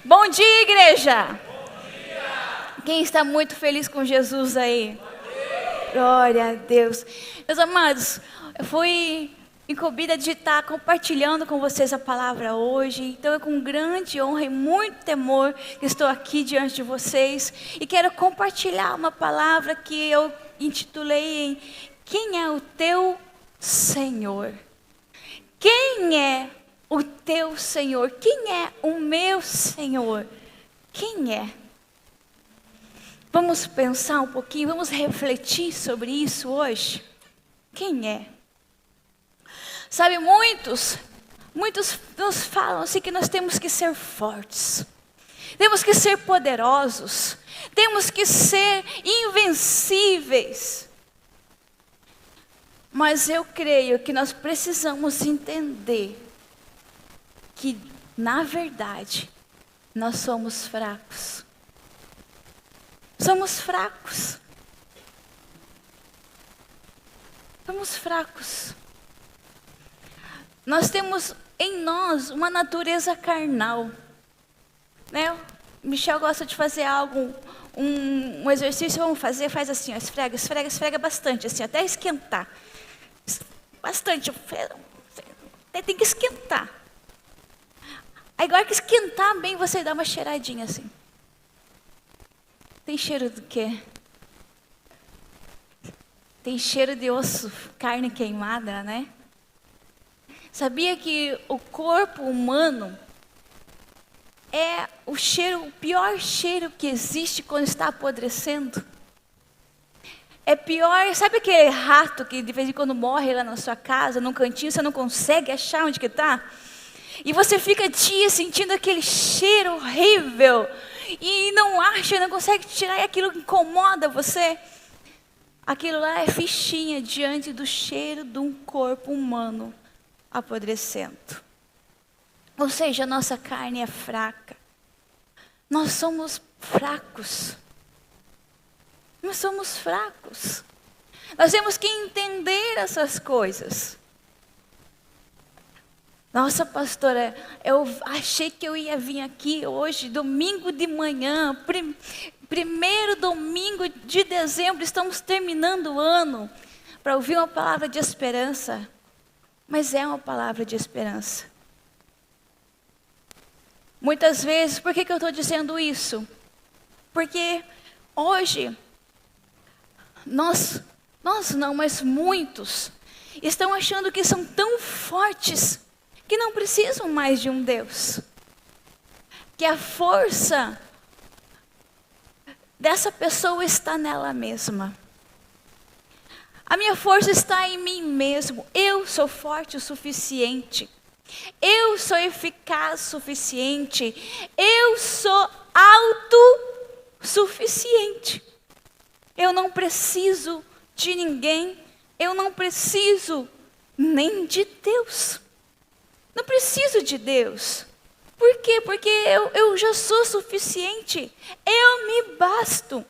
Bom dia, igreja! Bom dia! Quem está muito feliz com Jesus aí? Glória a Deus. Meus amados, eu fui incumbida de estar compartilhando com vocês a palavra hoje. Então é com grande honra e muito temor que estou aqui diante de vocês. E quero compartilhar uma palavra que eu intitulei em Quem é o teu Senhor? Quem é o teu Senhor? Quem é o meu Senhor? Quem é? Vamos pensar um pouquinho, vamos refletir sobre isso hoje. Quem é? Sabe, muitos nos falam assim que nós temos que ser fortes, temos que ser poderosos, temos que ser invencíveis. Mas eu creio que nós precisamos entender que, na verdade, nós somos fracos. Somos fracos. Somos fracos. Nós temos em nós uma natureza carnal, né? Michel gosta de fazer algo, um exercício, vamos fazer, faz assim, ó, esfrega, esfrega, esfrega bastante, assim, até esquentar. Bastante, tem que esquentar. Aí agora que esquentar bem, você dá uma cheiradinha assim. Tem cheiro do quê? Tem cheiro de osso, carne queimada, né? Sabia que o corpo humano é o pior cheiro que existe quando está apodrecendo? É pior, sabe aquele rato que de vez em quando morre lá na sua casa, num cantinho, você não consegue achar onde que está? E você fica dias sentindo aquele cheiro horrível e não acha, não consegue tirar, e aquilo incomoda você. Aquilo lá é fichinha diante do cheiro de um corpo humano apodrecendo. Ou seja, a nossa carne é fraca. Nós somos fracos. Nós somos fracos. Nós temos que entender essas coisas. Nossa, pastora, eu achei que eu ia vir aqui hoje, domingo de manhã, primeiro domingo de dezembro, estamos terminando o ano, para ouvir uma palavra de esperança. Mas é uma palavra de esperança. Muitas vezes, por que eu estou dizendo isso? Porque hoje, nós não, mas muitos estão achando que são tão fortes que não precisam mais de um Deus. Que a força dessa pessoa está nela mesma. A minha força está em mim mesmo. Eu sou forte o suficiente. Eu sou eficaz o suficiente. Eu sou autossuficiente. Eu não preciso de ninguém. Eu não preciso nem de Deus. Não preciso de Deus. Por quê? Porque eu já sou suficiente. Eu me basto.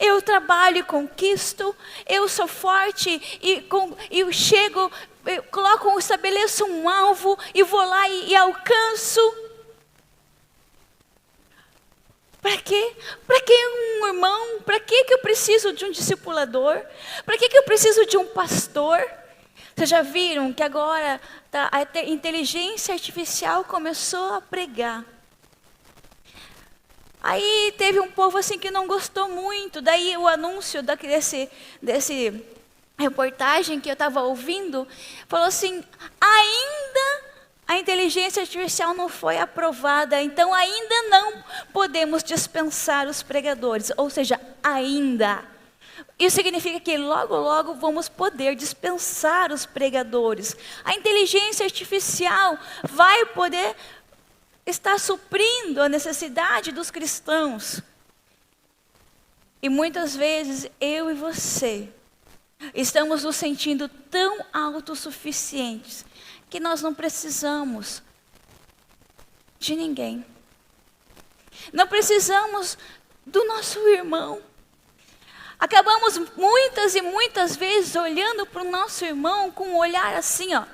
Eu trabalho e conquisto. Eu sou forte e eu chego, eu estabeleço um alvo e vou lá e alcanço. Para quê? Para que um irmão? Para que eu preciso de um discipulador? Para que eu preciso de um pastor? Vocês já viram que agora a inteligência artificial começou a pregar? Aí teve um povo assim que não gostou muito. Daí o anúncio desse reportagem que eu estava ouvindo, falou assim, ainda a inteligência artificial não foi aprovada, então ainda não podemos dispensar os pregadores. Ou seja, ainda. Isso significa que logo, logo vamos poder dispensar os pregadores. A inteligência artificial vai poder estar suprindo a necessidade dos cristãos. E muitas vezes eu e você estamos nos sentindo tão autossuficientes que nós não precisamos de ninguém. Não precisamos do nosso irmão. Acabamos muitas e muitas vezes olhando para o nosso irmão com um olhar assim, ó,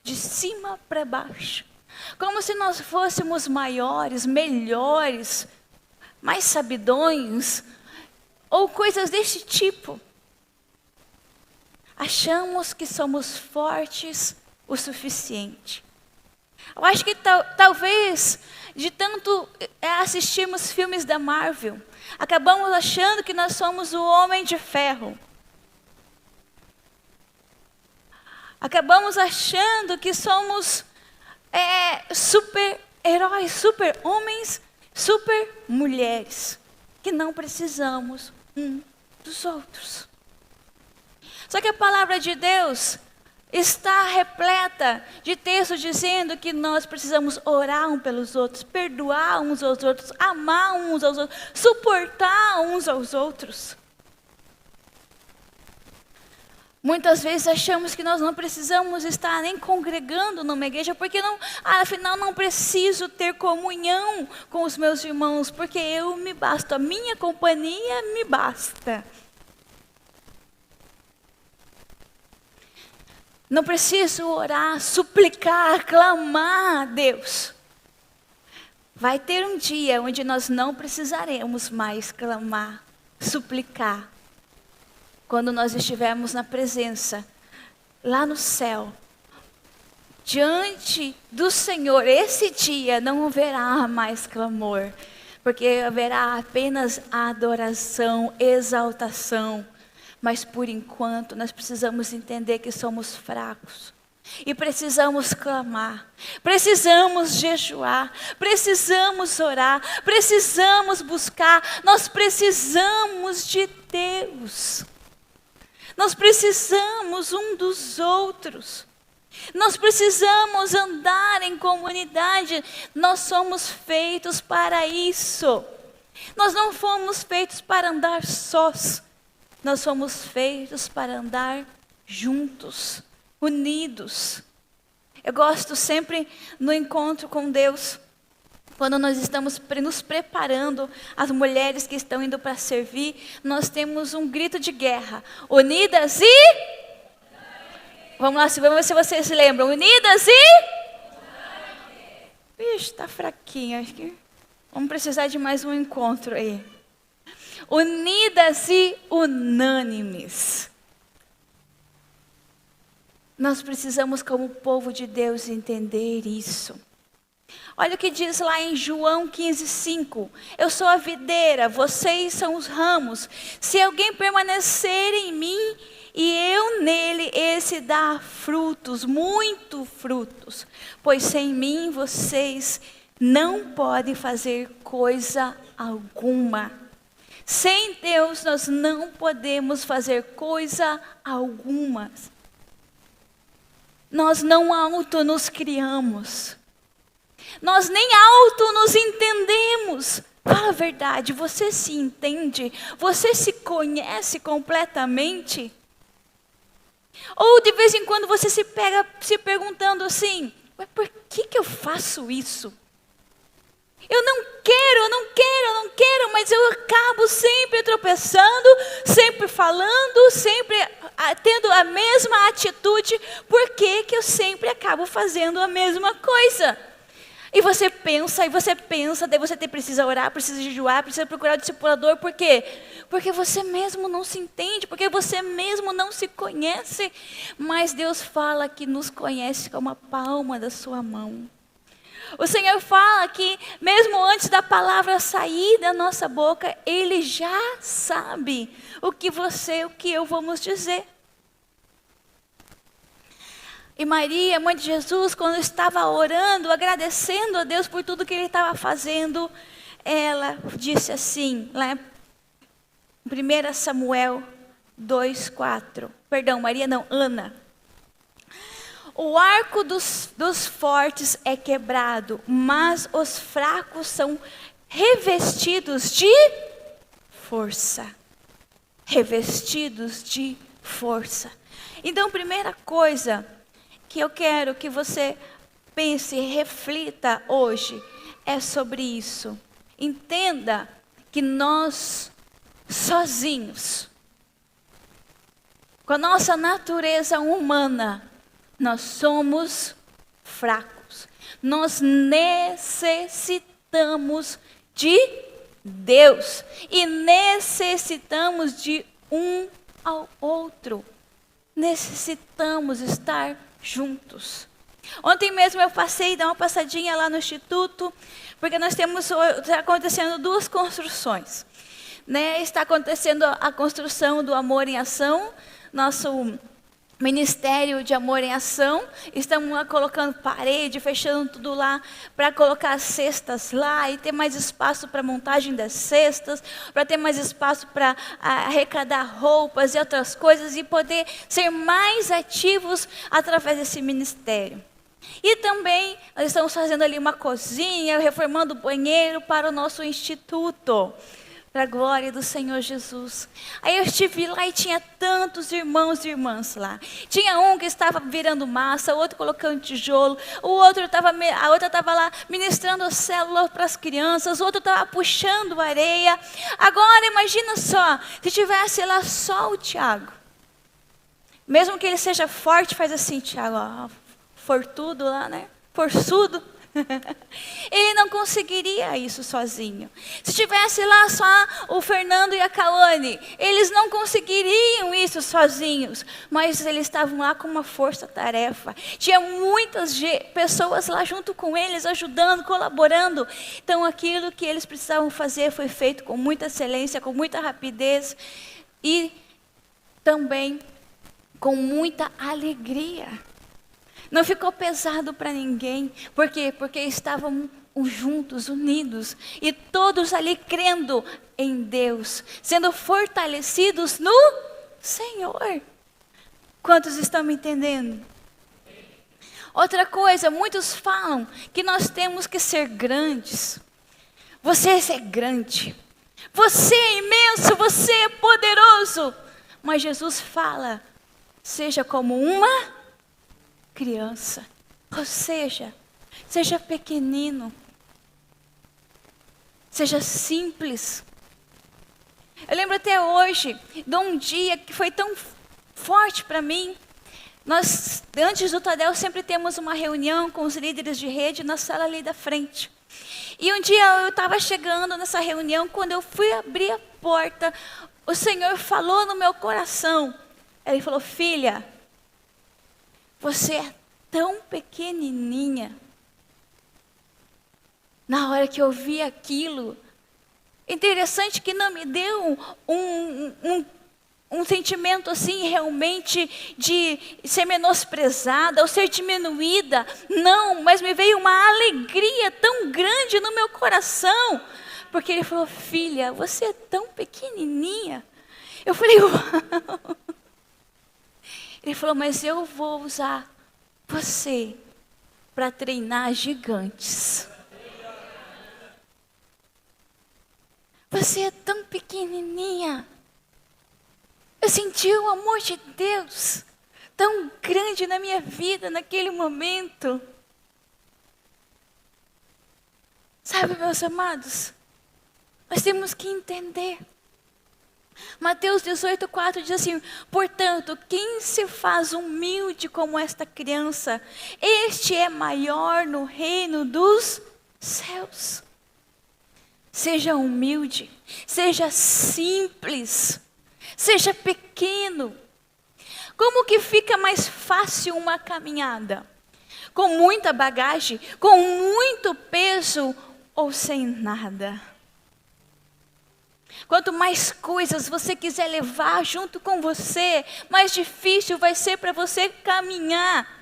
de cima para baixo. como se nós fôssemos maiores, melhores, mais sabidões, ou coisas desse tipo. Achamos que somos fortes o suficiente. Eu acho que talvez, de tanto assistirmos filmes da Marvel, acabamos achando que nós somos o Homem de Ferro. Acabamos achando que somos super-heróis, super-homens, super-mulheres, que não precisamos dos outros. Só que a palavra de Deus está repleta de textos dizendo que nós precisamos orar uns pelos outros, perdoar uns aos outros, amar uns aos outros, suportar uns aos outros. Muitas vezes achamos que nós não precisamos estar nem congregando numa igreja, porque afinal não preciso ter comunhão com os meus irmãos, porque eu me basto, a minha companhia me basta. Não preciso orar, suplicar, clamar a Deus. Vai ter um dia onde nós não precisaremos mais clamar, suplicar. Quando nós estivermos na presença, lá no céu, diante do Senhor, esse dia não haverá mais clamor, porque haverá apenas adoração, exaltação. Mas por enquanto nós precisamos entender que somos fracos. E precisamos clamar, precisamos jejuar, precisamos orar, precisamos buscar. Nós precisamos de Deus. Nós precisamos um dos outros. Nós precisamos andar em comunidade. Nós somos feitos para isso. Nós não fomos feitos para andar sós. Nós fomos feitos para andar juntos, unidos. Eu gosto sempre no encontro com Deus, quando nós estamos nos preparando, as mulheres que estão indo para servir, nós temos um grito de guerra. Unidas e... Vamos lá, vamos ver se vocês se lembram. Unidas e... Ixi, está fraquinho. Acho que vamos precisar de mais um encontro aí. Unidas e unânimes. Nós precisamos, como povo de Deus, entender isso. Olha o que diz lá em João 15:5. Eu sou a videira, vocês são os ramos. Se alguém permanecer em mim e eu nele, esse dá frutos, muito frutos. Pois sem mim vocês não podem fazer coisa alguma. Sem Deus nós não podemos fazer coisa alguma. Nós não auto nos criamos. Nós nem auto nos entendemos. Fala a verdade, você se entende? Você se conhece completamente? Ou de vez em quando você se pega se perguntando assim, mas por que eu faço isso? Eu não quero, mas eu acabo sempre tropeçando, sempre falando, sempre tendo a mesma atitude. Por que eu sempre acabo fazendo a mesma coisa? E você pensa, daí você precisa orar, precisa jejuar, precisa procurar o discipulador. Por quê? Porque você mesmo não se entende, porque você mesmo não se conhece. Mas Deus fala que nos conhece como a palma da sua mão. O Senhor fala que mesmo antes da palavra sair da nossa boca, Ele já sabe o que eu vamos dizer. E Maria, mãe de Jesus, quando estava orando, agradecendo a Deus por tudo que Ele estava fazendo, ela disse assim, lá em 1 Samuel 2:4. Perdão, Maria não, Ana. O arco dos fortes é quebrado, mas os fracos são revestidos de força. Revestidos de força. Então, primeira coisa que eu quero que você pense e reflita hoje é sobre isso. Entenda que nós, sozinhos, com a nossa natureza humana, nós somos fracos. Deus. Nós necessitamos de Deus e necessitamos de um ao outro. Necessitamos estar juntos. Ontem mesmo eu passei, dar uma passadinha lá no instituto, porque nós está acontecendo 2 construções. Né? Está acontecendo a construção do Amor em Ação, nosso Ministério de Amor em Ação. Estamos lá colocando parede, fechando tudo lá, para colocar as cestas lá e ter mais espaço para montagem das cestas, para ter mais espaço para arrecadar roupas e outras coisas e poder ser mais ativos através desse ministério. E também nós estamos fazendo ali uma cozinha, reformando o banheiro para o nosso instituto. Para a glória do Senhor Jesus. Aí eu estive lá e tinha tantos irmãos e irmãs lá. Tinha um que estava virando massa, o outro colocando tijolo, a outra estava lá ministrando a célula para as crianças, o outro estava puxando areia. Agora imagina só, se tivesse lá só o Tiago. Mesmo que ele seja forte, faz assim, Tiago, ó, fortudo lá, né? Forçudo. Ele não conseguiria isso sozinho. Se tivesse lá só o Fernando e a Cauane, eles não conseguiriam isso sozinhos. Mas eles estavam lá com uma força-tarefa. Tinha muitas pessoas lá junto com eles, ajudando, colaborando. Então aquilo que eles precisavam fazer foi feito com muita excelência, com muita rapidez e também com muita alegria. Não ficou pesado para ninguém. Por quê? Porque estavam juntos, unidos. E todos ali crendo em Deus. Sendo fortalecidos no Senhor. Quantos estão me entendendo? Outra coisa, muitos falam que nós temos que ser grandes. Você é grande. Você é imenso, você é poderoso. Mas Jesus fala, seja como uma criança, ou seja, seja pequenino, seja simples. Eu lembro até hoje de um dia que foi tão forte para mim. Nós, antes do Tadel, sempre temos uma reunião com os líderes de rede na sala ali da frente. E um dia eu estava chegando nessa reunião, quando eu fui abrir a porta, o Senhor falou no meu coração. Ele falou, filha, você é tão pequenininha. Na hora que eu vi aquilo, interessante que não me deu um sentimento assim realmente de ser menosprezada ou ser diminuída. Não, mas me veio uma alegria tão grande no meu coração. Porque ele falou, filha, você é tão pequenininha. Eu falei, uau. Ele falou, mas eu vou usar você para treinar gigantes. Você é tão pequenininha. Eu senti o amor de Deus tão grande na minha vida naquele momento. Sabe, meus amados, nós temos que entender. Mateus 18:4 diz assim, portanto, quem se faz humilde como esta criança, este é maior no reino dos céus. Seja humilde, seja simples, seja pequeno. Como que fica mais fácil uma caminhada? Com muita bagagem, com muito peso ou sem nada? Quanto mais coisas você quiser levar junto com você, mais difícil vai ser para você caminhar.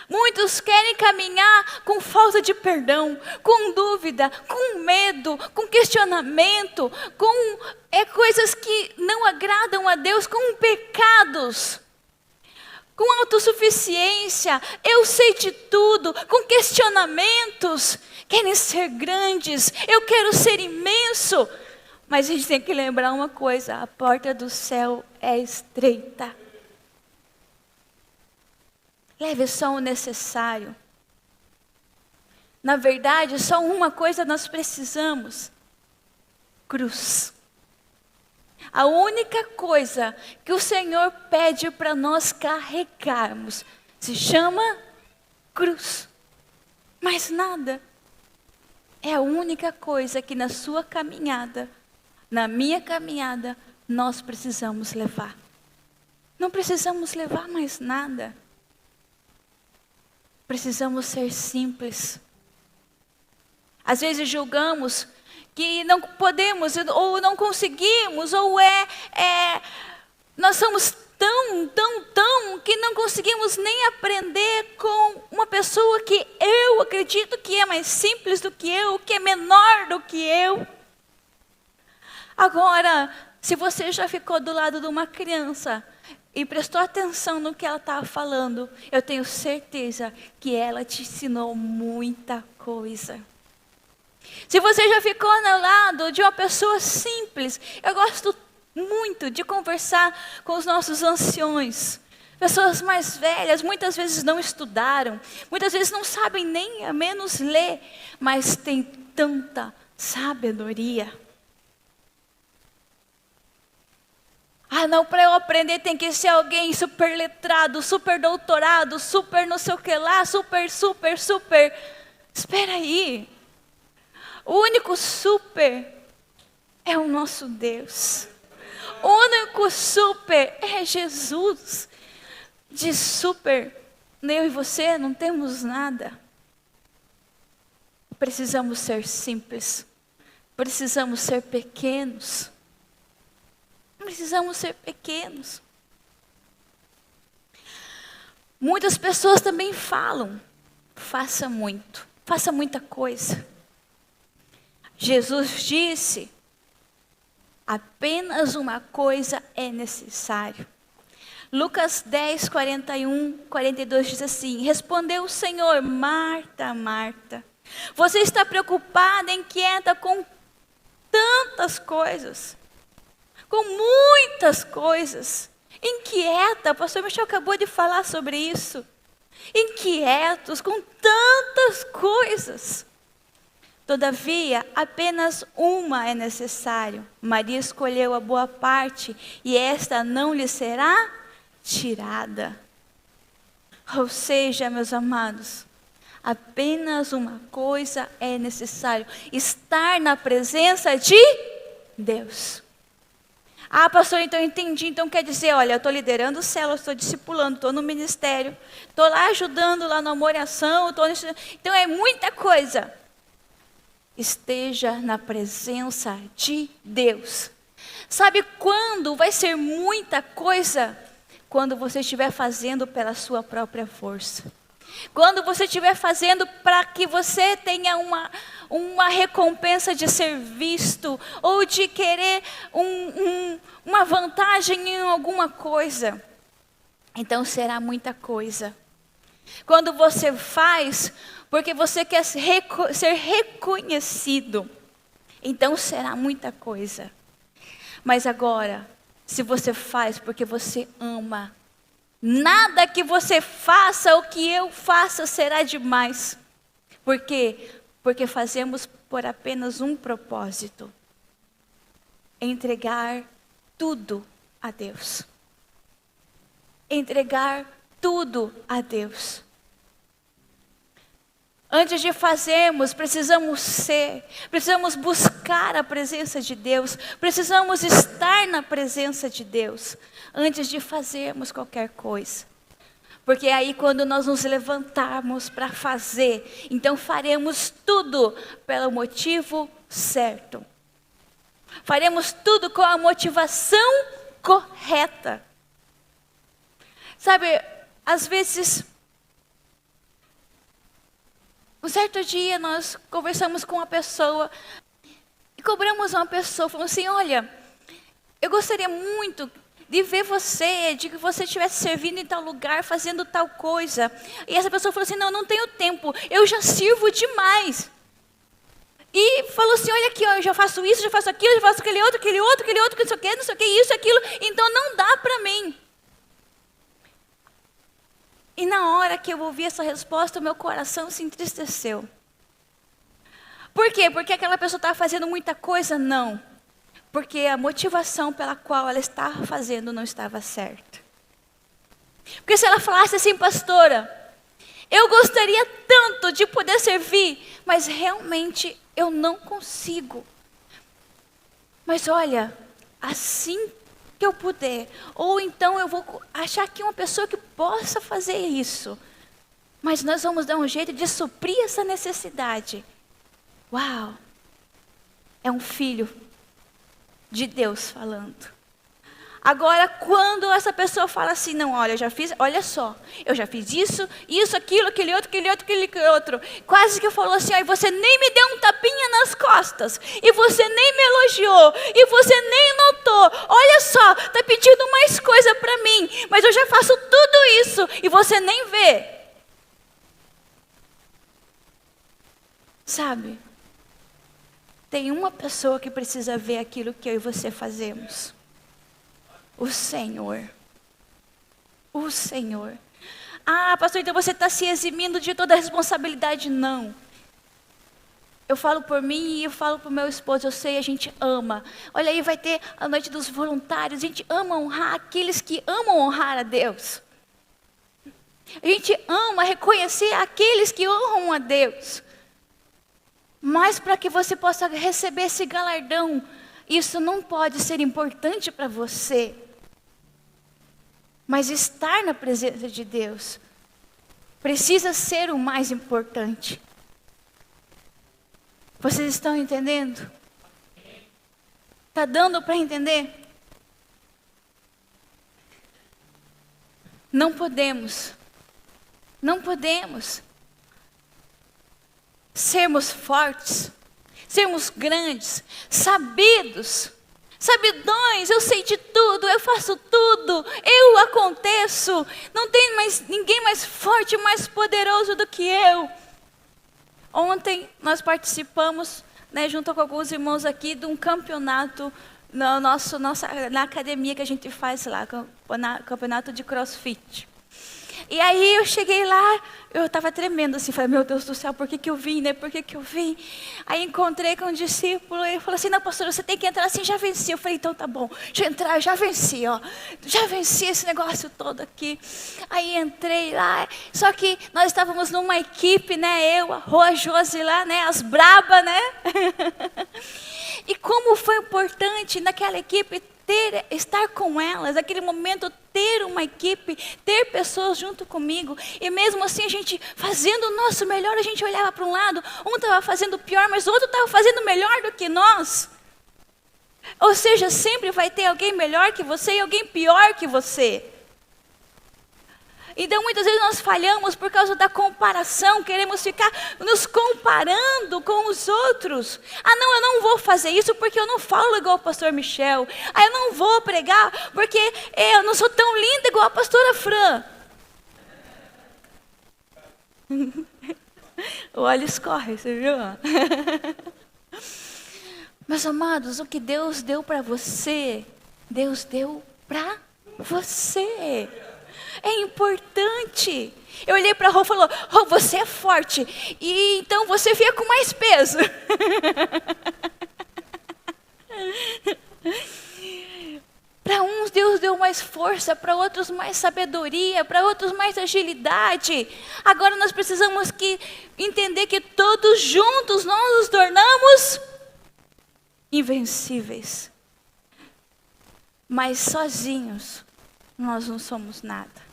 Muitos querem caminhar com falta de perdão, com dúvida, com medo, com questionamento, com coisas que não agradam a Deus, com pecados, com autossuficiência, eu sei de tudo, com questionamentos. Querem ser grandes, eu quero ser imenso. Mas a gente tem que lembrar uma coisa, a porta do céu é estreita. Leve só o necessário. Na verdade, só uma coisa nós precisamos. Cruz. A única coisa que o Senhor pede para nós carregarmos se chama cruz. Mais nada. É a única coisa que na sua caminhada, na minha caminhada, nós precisamos levar. Não precisamos levar mais nada. Precisamos ser simples. Às vezes julgamos que não podemos, ou não conseguimos, ou nós somos tão, que não conseguimos nem aprender com uma pessoa que eu acredito que é mais simples do que eu, que é menor do que eu. Agora, se você já ficou do lado de uma criança e prestou atenção no que ela estava falando, eu tenho certeza que ela te ensinou muita coisa. Se você já ficou ao lado de uma pessoa simples, eu gosto muito de conversar com os nossos anciões. Pessoas mais velhas, muitas vezes não estudaram, muitas vezes não sabem nem a menos ler, mas tem tanta sabedoria. Ah, não, para eu aprender tem que ser alguém super letrado, super doutorado, super não sei o que lá, super. Espera aí. O único super é o nosso Deus. O único super é Jesus. De super, eu e você não temos nada. Precisamos ser simples. Precisamos ser pequenos. Precisamos ser pequenos. Muitas pessoas também falam, faça muito, faça muita coisa. Jesus disse, apenas uma coisa é necessário. Lucas 10, 41, 42 diz assim, respondeu o Senhor, Marta, Marta, você está preocupada, inquieta com tantas coisas, com muitas coisas, inquieta, o pastor Michel acabou de falar sobre isso, inquietos com tantas coisas. Todavia, apenas uma é necessário. Maria escolheu a boa parte e esta não lhe será tirada. Ou seja, meus amados, apenas uma coisa é necessário: estar na presença de Deus. Ah, pastor, então eu entendi. Então quer dizer, olha, eu estou liderando células, estou discipulando, estou no ministério, estou lá ajudando lá no Amor e Ação, então é muita coisa. Esteja na presença de Deus. Sabe quando vai ser muita coisa? Quando você estiver fazendo pela sua própria força. Quando você estiver fazendo para que você tenha uma recompensa de ser visto, ou de querer uma vantagem em alguma coisa. Então será muita coisa. Quando você faz porque você quer ser reconhecido, então será muita coisa. Mas agora, se você faz porque você ama, nada que você faça ou que eu faça será demais. Por quê? Porque fazemos por apenas um propósito: entregar tudo a Deus. Entregar tudo a Deus. Antes de fazermos, precisamos buscar a presença de Deus, precisamos estar na presença de Deus, antes de fazermos qualquer coisa. Porque aí quando nós nos levantarmos para fazer, então faremos tudo pelo motivo certo. Faremos tudo com a motivação correta. Sabe, às vezes, um certo dia nós conversamos com uma pessoa e cobramos uma pessoa, falamos assim, olha, eu gostaria muito de ver você, de que você estivesse servindo em tal lugar, fazendo tal coisa. E essa pessoa falou assim, não tenho tempo, eu já sirvo demais. E falou assim, olha aqui, ó, eu já faço isso, já faço aquilo, já faço aquele outro, que não sei o que, isso, aquilo, então não dá para mim. E na hora que eu ouvi essa resposta, o meu coração se entristeceu. Por quê? Porque aquela pessoa estava fazendo muita coisa? Não. Porque a motivação pela qual ela estava fazendo não estava certa. Porque se ela falasse assim, pastora, Eu gostaria tanto de poder servir, mas realmente eu não consigo. Mas olha, assim que eu puder, ou então eu vou achar aqui uma pessoa que possa fazer isso, mas nós vamos dar um jeito de suprir essa necessidade. Uau! É um filho de Deus falando. Agora, quando essa pessoa fala assim, não, olha, olha só, eu já fiz isso, aquilo, aquele outro. Quase que falou assim, aí você nem me deu um tapinha nas costas, e você nem me elogiou, e você nem notou. Olha só, está pedindo mais coisa para mim, mas eu já faço tudo isso, e você nem vê. Sabe? Tem uma pessoa que precisa ver aquilo que eu e você fazemos. O Senhor. O Senhor. Ah, pastor, então você está se eximindo de toda a responsabilidade. Não. Eu falo por mim e eu falo para o meu esposo. Eu sei, a gente ama. Olha aí, vai ter a noite dos voluntários. A gente ama honrar aqueles que amam honrar a Deus. A gente ama reconhecer aqueles que honram a Deus. Mas para que você possa receber esse galardão, isso não pode ser importante para você. Mas estar na presença de Deus precisa ser o mais importante. Vocês estão entendendo? Está dando para entender? Não podemos sermos fortes, sermos grandes, sabidões, eu sei de tudo, eu faço tudo, eu aconteço, não tem ninguém mais forte, mais poderoso do que eu. Ontem nós participamos, junto com alguns irmãos aqui, de um campeonato na academia que a gente faz lá, campeonato de CrossFit. E aí eu cheguei lá, eu estava tremendo assim, falei, meu Deus do céu, por que eu vim, né? Por que eu vim? Aí encontrei com um discípulo, e ele falou assim, não, pastor, você tem que entrar assim, já venci. Eu falei, então tá bom, deixa eu entrar, já venci, ó. Já venci esse negócio todo aqui. Aí entrei lá, só que nós estávamos numa equipe, né? Eu, a Rô, a Josi lá, né? As braba, né? E como foi importante naquela equipe estar com elas, naquele momento ter uma equipe, ter pessoas junto comigo, e mesmo assim a gente fazendo o nosso melhor, a gente olhava para um lado, um estava fazendo pior, mas o outro estava fazendo melhor do que nós. Ou seja, sempre vai ter alguém melhor que você e alguém pior que você. Então muitas vezes nós falhamos por causa da comparação, queremos ficar nos comparando com os outros. Ah não, eu não vou fazer isso porque eu não falo igual o pastor Michel. Ah, eu não vou pregar porque eu não sou tão linda igual a pastora Fran. O olho escorre, você viu? Meus amados, o que Deus deu para você, Deus deu para você. É importante. Eu olhei para a Rô e falou, Rô, você é forte, e então você fica com mais peso. Para uns Deus deu mais força, para outros mais sabedoria, para outros mais agilidade. Agora nós precisamos entender que todos juntos nós nos tornamos invencíveis. Mas sozinhos nós não somos nada.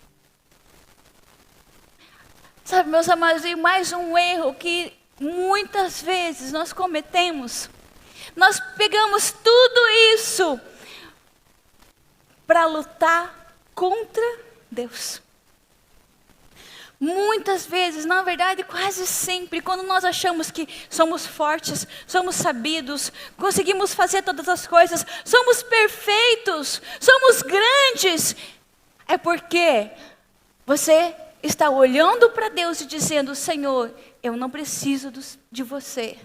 Sabe, meus amados, e mais um erro que muitas vezes nós cometemos. Nós pegamos tudo isso para lutar contra Deus. Muitas vezes, na verdade, quase sempre, quando nós achamos que somos fortes, somos sabidos, conseguimos fazer todas as coisas, somos perfeitos, somos grandes, é porque você está olhando para Deus e dizendo, Senhor, eu não preciso de você.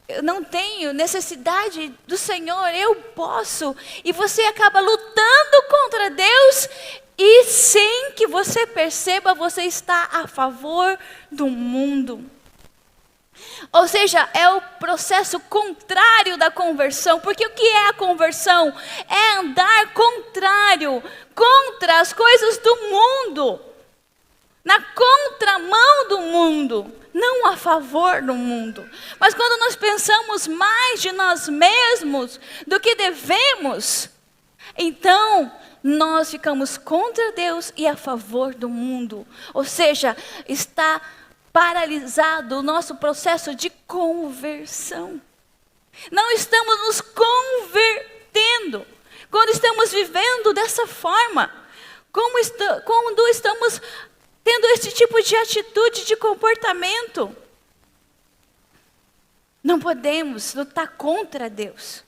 Eu não tenho necessidade do Senhor, eu posso. E você acaba lutando contra Deus e sem que você perceba, você está a favor do mundo. Ou seja, é o processo contrário da conversão. Porque o que é a conversão? É andar contrário, contra as coisas do mundo. na contramão do mundo, não a favor do mundo. Mas quando nós pensamos mais de nós mesmos do que devemos, então nós ficamos contra Deus e a favor do mundo. Ou seja, está paralisado o nosso processo de conversão. Não estamos nos convertendo quando estamos vivendo dessa forma. Quando estamos tendo esse tipo de atitude, de comportamento, não podemos lutar contra Deus.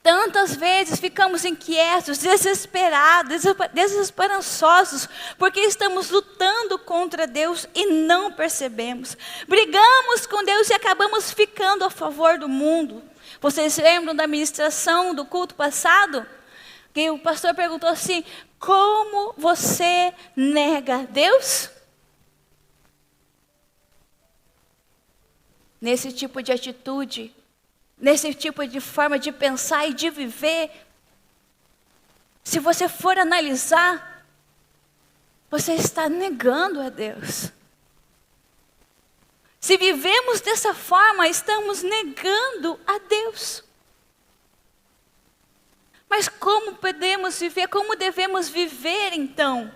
Tantas vezes ficamos inquietos, desesperados, desesperançosos, porque estamos lutando contra Deus e não percebemos. Brigamos com Deus e acabamos ficando a favor do mundo. Vocês lembram da ministração do culto passado? Que o pastor perguntou assim: como você nega Deus? Nesse tipo de atitude, nesse tipo de forma de pensar e de viver, se você for analisar, você está negando a Deus. Se vivemos dessa forma, estamos negando a Deus. Mas como podemos viver? Como devemos viver então?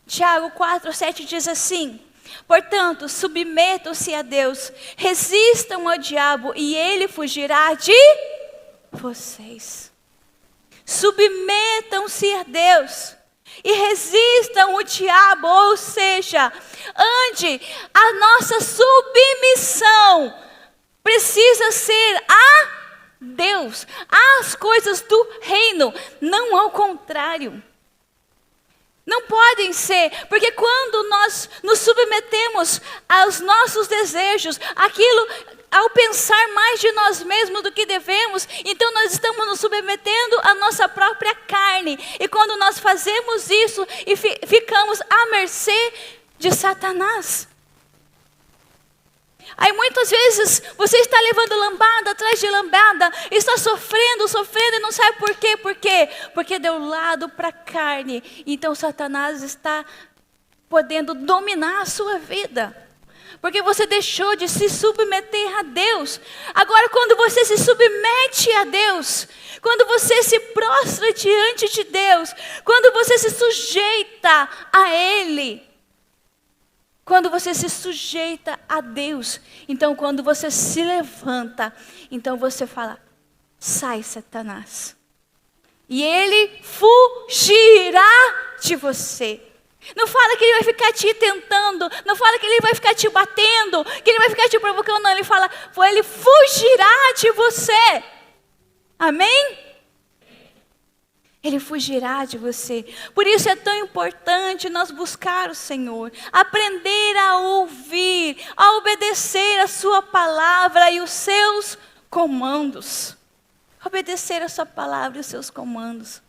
Tiago 4:7 diz assim: portanto, submetam-se a Deus, resistam ao diabo e ele fugirá de vocês. Submetam-se a Deus e resistam ao diabo, ou seja, ande, a nossa submissão precisa ser a Deus, às coisas do reino, não ao contrário. Não podem ser, porque quando nós nos submetemos aos nossos desejos, aquilo, ao pensar mais de nós mesmos do que devemos, então nós estamos nos submetendo à nossa própria carne. E quando nós fazemos isso, e ficamos à mercê de Satanás. Aí muitas vezes você está levando lambada atrás de lambada, está sofrendo e não sabe por quê. Por quê? Porque deu lado para a carne. Então Satanás está podendo dominar a sua vida. Porque você deixou de se submeter a Deus. Agora quando você se submete a Deus, quando você se prostra diante de Deus, quando você se sujeita a Ele, quando você se sujeita a Deus, então quando você se levanta, então você fala: sai, Satanás. E ele fugirá de você. Não fala que ele vai ficar te tentando, não fala que ele vai ficar te batendo, que ele vai ficar te provocando, não. Ele fala: ele fugirá de você. Amém? Ele fugirá de você. Por isso é tão importante nós buscar o Senhor, aprender a ouvir, a obedecer a sua palavra e os seus comandos. Obedecer a sua palavra e os seus comandos.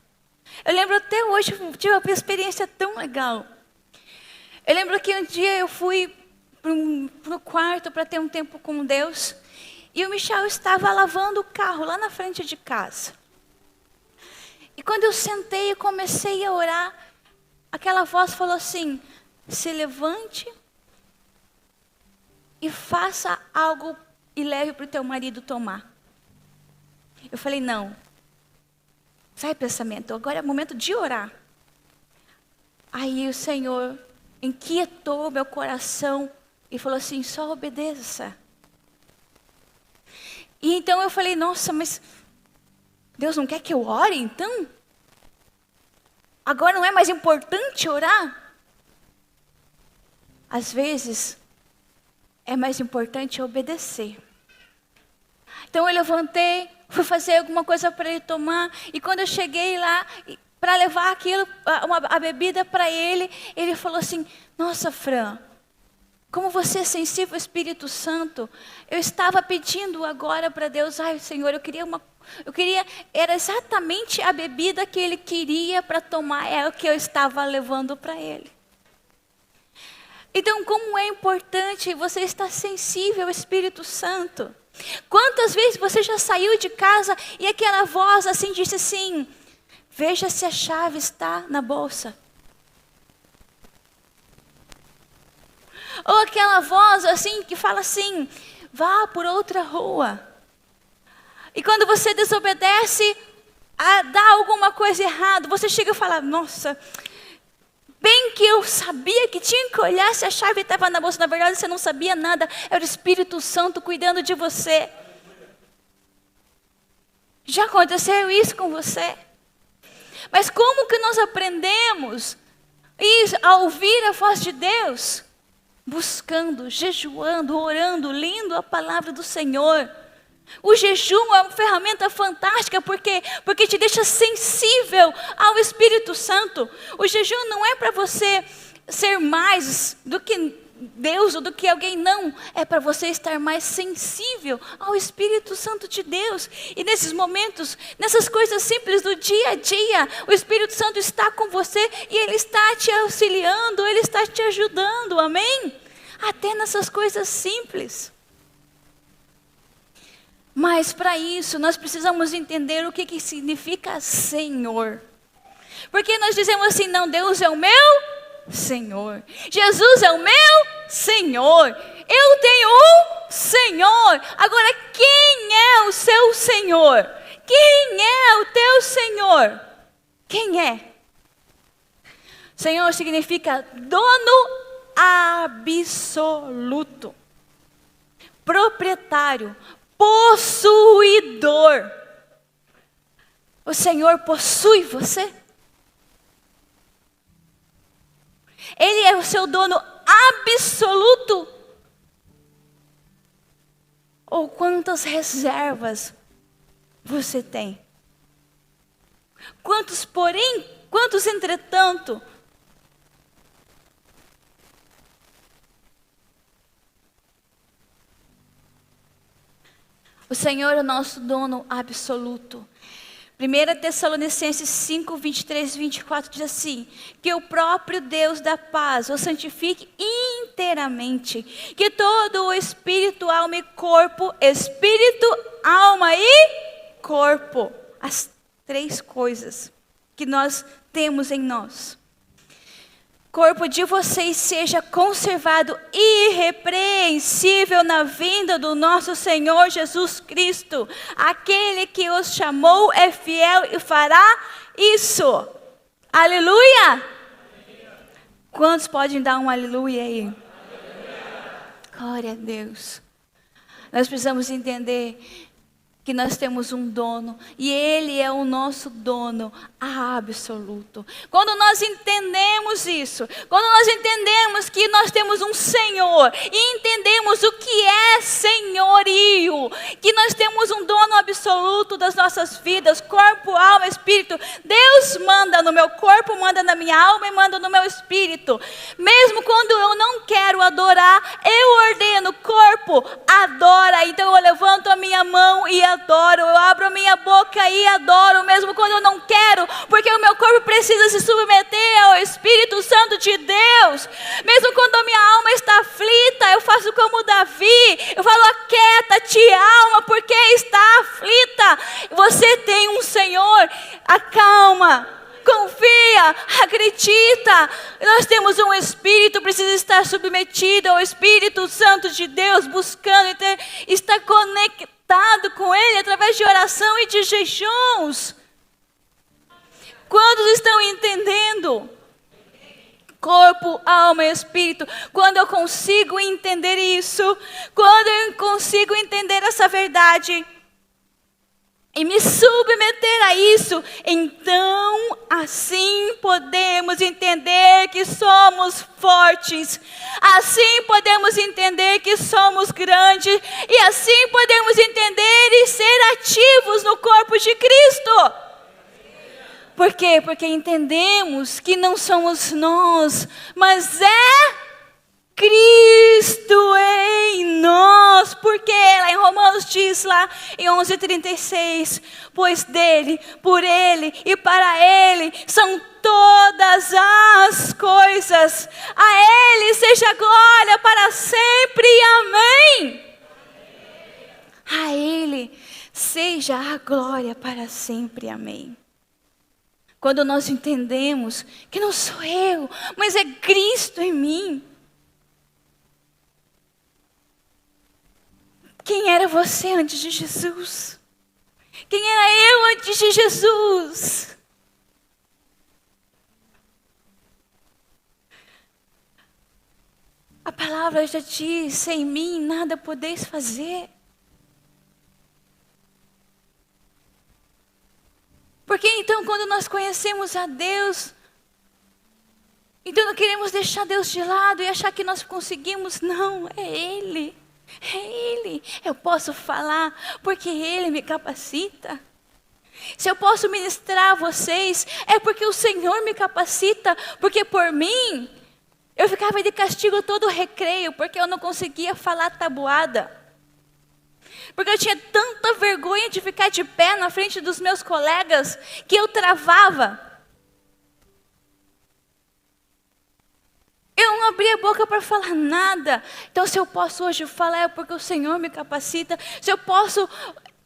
Eu lembro até hoje, tive uma experiência tão legal. Eu lembro que um dia eu fui para o quarto para ter um tempo com Deus, e o Michel estava lavando o carro lá na frente de casa. E quando eu sentei e comecei a orar, aquela voz falou assim: se levante e faça algo e leve para o teu marido tomar. Eu falei: não. Sai pensamento, agora é o momento de orar. Aí o Senhor inquietou meu coração e falou assim: só obedeça. E então eu falei: nossa, mas Deus não quer que eu ore, então? Agora não é mais importante orar? Às vezes, é mais importante obedecer. Então eu levantei, fui fazer alguma coisa para ele tomar, e quando eu cheguei lá, para levar aquilo, a bebida para ele, ele falou assim: nossa, Fran, como você é sensível ao Espírito Santo, eu estava pedindo agora para Deus: ai, Senhor, eu queria, era exatamente a bebida que ele queria para tomar, é o que eu estava levando para ele. Então, como é importante você estar sensível ao Espírito Santo. Quantas vezes você já saiu de casa e aquela voz assim disse assim: veja se a chave está na bolsa. Ou aquela voz assim que fala assim: vá por outra rua. E quando você desobedece, dá alguma coisa errada, você chega e fala: nossa, bem que eu sabia que tinha que olhar se a chave estava na bolsa. Na verdade você não sabia nada, era o Espírito Santo cuidando de você. Já aconteceu isso com você? Mas como que nós aprendemos a ouvir a voz de Deus? Buscando, jejuando, orando, lendo a palavra do Senhor. O jejum é uma ferramenta fantástica, porque te deixa sensível ao Espírito Santo. O jejum não é para você ser mais do que Deus ou do que alguém, não. É para você estar mais sensível ao Espírito Santo de Deus. E nesses momentos, nessas coisas simples do dia a dia, o Espírito Santo está com você e Ele está te auxiliando, Ele está te ajudando, amém? Até nessas coisas simples. Mas para isso, nós precisamos entender o que significa Senhor. Porque nós dizemos assim: não, Deus é o meu Senhor. Jesus é o meu Senhor. Eu tenho um Senhor. Agora, quem é o seu Senhor? Quem é o teu Senhor? Quem é? Senhor significa dono absoluto, proprietário, possuidor. O Senhor possui você? Ele é o seu dono absoluto? Ou quantas reservas você tem? Quantos, porém, quantos entretanto? O Senhor é o nosso dono absoluto. 1 Tessalonicenses 5, 23 e 24 diz assim: que o próprio Deus da paz o santifique inteiramente, que todo o espírito, alma e corpo, as três coisas que nós temos em nós, corpo de vocês seja conservado irrepreensível na vinda do nosso Senhor Jesus Cristo. Aquele que os chamou é fiel e fará isso. Aleluia! Quantos podem dar um aleluia aí? Aleluia. Glória a Deus. Nós precisamos entender que nós temos um dono, e Ele é o nosso dono absoluto. Quando nós entendemos isso, quando nós entendemos que nós temos um Senhor, e entendemos o que é senhorio, que nós temos um dono absoluto das nossas vidas, corpo, alma, espírito. Deus manda no meu corpo, manda na minha alma e manda no meu espírito. Mesmo quando eu não quero adorar, eu ordeno: corpo, adora. Então eu levanto a minha mão e adoro, eu abro a minha boca e adoro, mesmo quando eu não quero, porque o meu corpo precisa se submeter ao Espírito Santo de Deus. Mesmo quando a minha alma está aflita, eu faço como Davi, eu falo: aquieta-te, alma, porque está aflita. Você tem um Senhor, acalma, confia, acredita. Nós temos um Espírito, precisa estar submetido ao Espírito Santo de Deus, buscando estar conectado com Ele através de oração e de jejuns. Quantos estão entendendo? Corpo, alma e espírito. Quando eu consigo entender isso, quando eu consigo entender essa verdade e me submeter a isso, então assim podemos entender que somos fortes, assim podemos entender que somos grandes, e assim podemos entender e ser ativos no corpo de Cristo. Por quê? Porque entendemos que não somos nós, mas é Cristo em nós. Porque lá em Romanos diz lá em 11:36, pois dele, por ele e para ele são todas as coisas. A ele seja glória para sempre. Amém. A ele seja a glória para sempre. Amém. Quando nós entendemos que não sou eu, mas é Cristo em mim. Quem era você antes de Jesus? Quem era eu antes de Jesus? A palavra já diz, sem mim nada podeis fazer. Porque então quando nós conhecemos a Deus, então não queremos deixar Deus de lado e achar que nós conseguimos. Não, é Ele. É Ele. Eu posso falar porque Ele me capacita. Se eu posso ministrar a vocês, é porque o Senhor me capacita. Porque por mim, eu ficava de castigo todo o recreio, porque eu não conseguia falar tabuada. Porque eu tinha tanta vergonha de ficar de pé na frente dos meus colegas, que eu travava. Eu não abria a boca para falar nada. Então, se eu posso hoje falar, é porque o Senhor me capacita. Se eu posso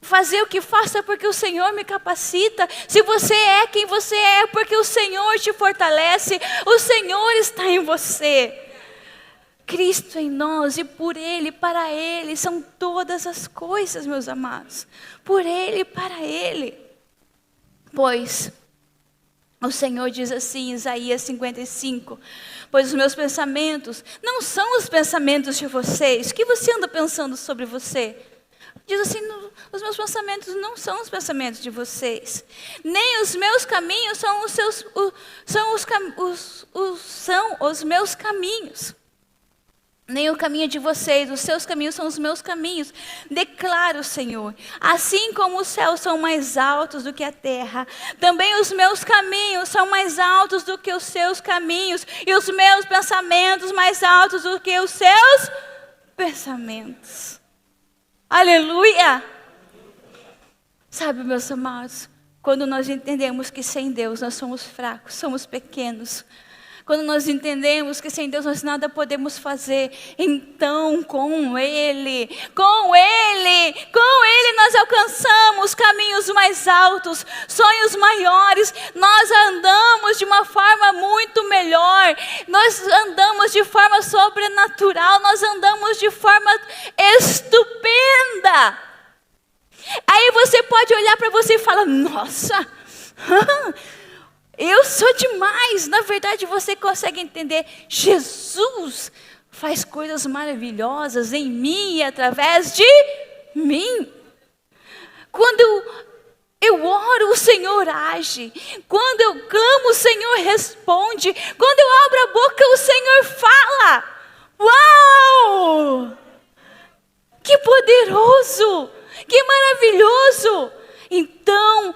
fazer o que faço, é porque o Senhor me capacita. Se você é quem você é porque o Senhor te fortalece. O Senhor está em você. Cristo em nós e por Ele, para Ele, são todas as coisas, meus amados. Por Ele e para Ele. Pois o Senhor diz assim em Isaías 55, pois os meus pensamentos não são os pensamentos de vocês. O que você anda pensando sobre você? Diz assim, os meus pensamentos não são os pensamentos de vocês. Nem os meus caminhos são os seus, são os meus caminhos. Nem o caminho de vocês, os seus caminhos são os meus caminhos, declara o Senhor. Assim como os céus são mais altos do que a terra, também os meus caminhos são mais altos do que os seus caminhos, e os meus pensamentos mais altos do que os seus pensamentos. Aleluia! Sabe, meus amados, quando nós entendemos que sem Deus nós somos fracos, somos pequenos, quando nós entendemos que sem Deus nós nada podemos fazer, então com Ele nós alcançamos caminhos mais altos, sonhos maiores, nós andamos de uma forma muito melhor, nós andamos de forma sobrenatural, nós andamos de forma estupenda. Aí você pode olhar para você e falar, nossa, eu sou demais. Na verdade, você consegue entender. Jesus faz coisas maravilhosas em mim e através de mim. Quando eu oro, o Senhor age. Quando eu clamo, o Senhor responde. Quando eu abro a boca, o Senhor fala. Uau! Que poderoso! Que maravilhoso! Então,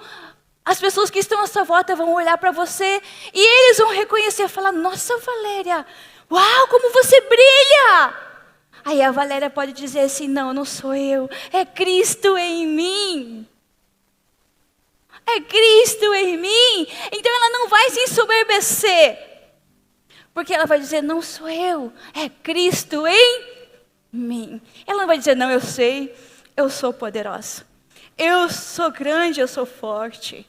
as pessoas que estão à sua volta vão olhar para você e eles vão reconhecer e falar, nossa, Valéria, uau, como você brilha! Aí a Valéria pode dizer assim, não sou eu, é Cristo em mim. É Cristo em mim. Então ela não vai se ensoberbecer, porque ela vai dizer, não sou eu, é Cristo em mim. Ela não vai dizer, não, eu sei, eu sou poderosa. Eu sou grande, eu sou forte.